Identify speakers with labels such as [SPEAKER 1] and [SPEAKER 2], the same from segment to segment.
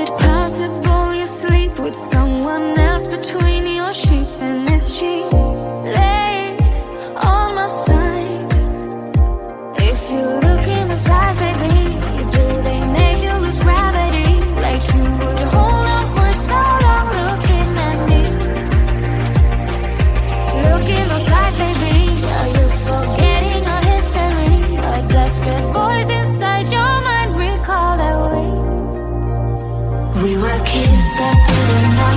[SPEAKER 1] it possible you sleep with someone else between your sheets? And is she laying on my side? If you look in the eyes, baby, do they make you lose gravity? Like you would hold on for so long looking at me. Look in those eyes, baby, are you forgetting our history? Or does the voice inside your mind recall that way? We were kids that didn't know,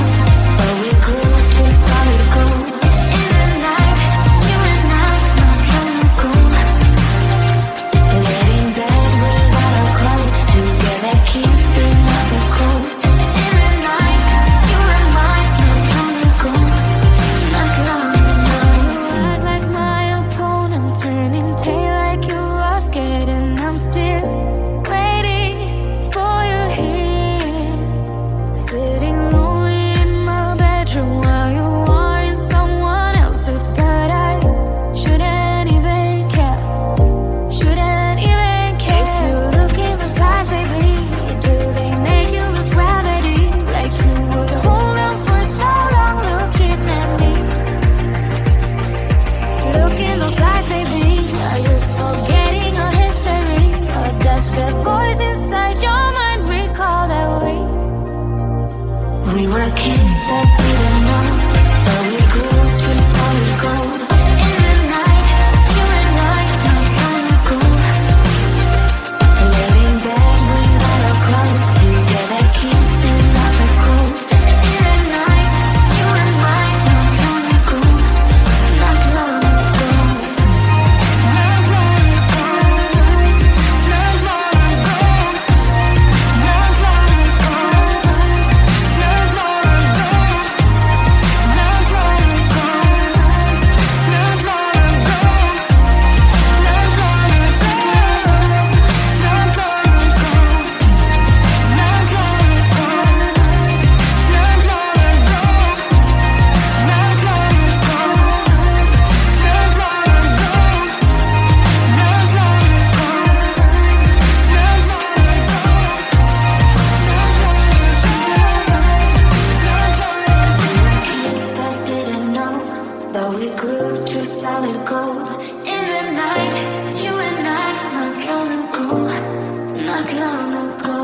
[SPEAKER 1] but we grew to solid gold. In the night, you and I, not trying to go. Laid in bed without our clothes, together keeping up the cold. In the night, you and I, not trying to go. Not long ago. Act like my opponent, turning tail like you are scared, and I'm still waiting for you here. Sitting lonely in my bedroom while you are in someone else's, but I shouldn't even care. Shouldn't even care. If you look in those eyes, baby, do they make you lose gravity? Like you would hold on for so long looking at me. Look in those eyes, baby, are you forgetting our history? Or does the voice inside your mind recall that way? We were kids that didn't know, but we grew to solid gold. In the night, you and I, not trying to go. Laid in bed without our clothes, together keeping up the cold. In the night, you and I, not trying to go. Not long ago. Not long ago. Not long ago. Not long ago. Not long ago. Not long ago. Not long ago. Not long ago. Not long ago. Not long ago. Not long ago. Not long ago. Not long Kids that didn't know, but we grew to solid gold. In the night, you and I, not long ago, not long ago.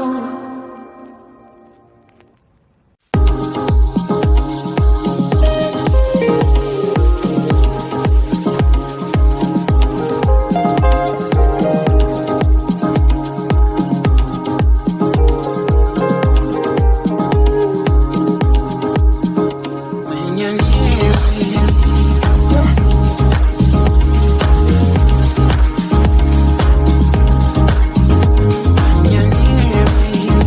[SPEAKER 2] When you're near me, when you're near me, when you're near me.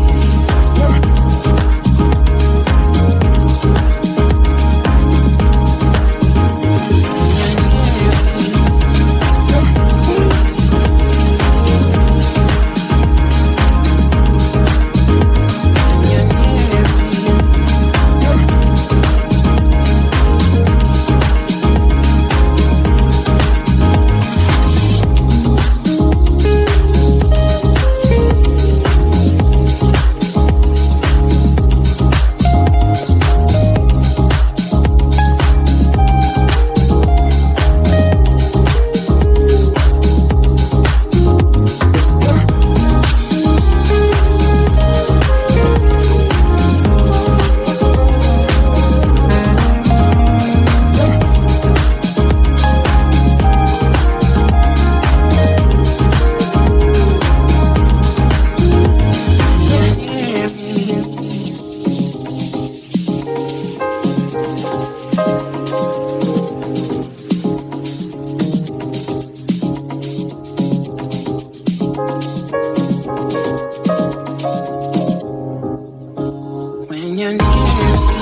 [SPEAKER 2] When you're near me.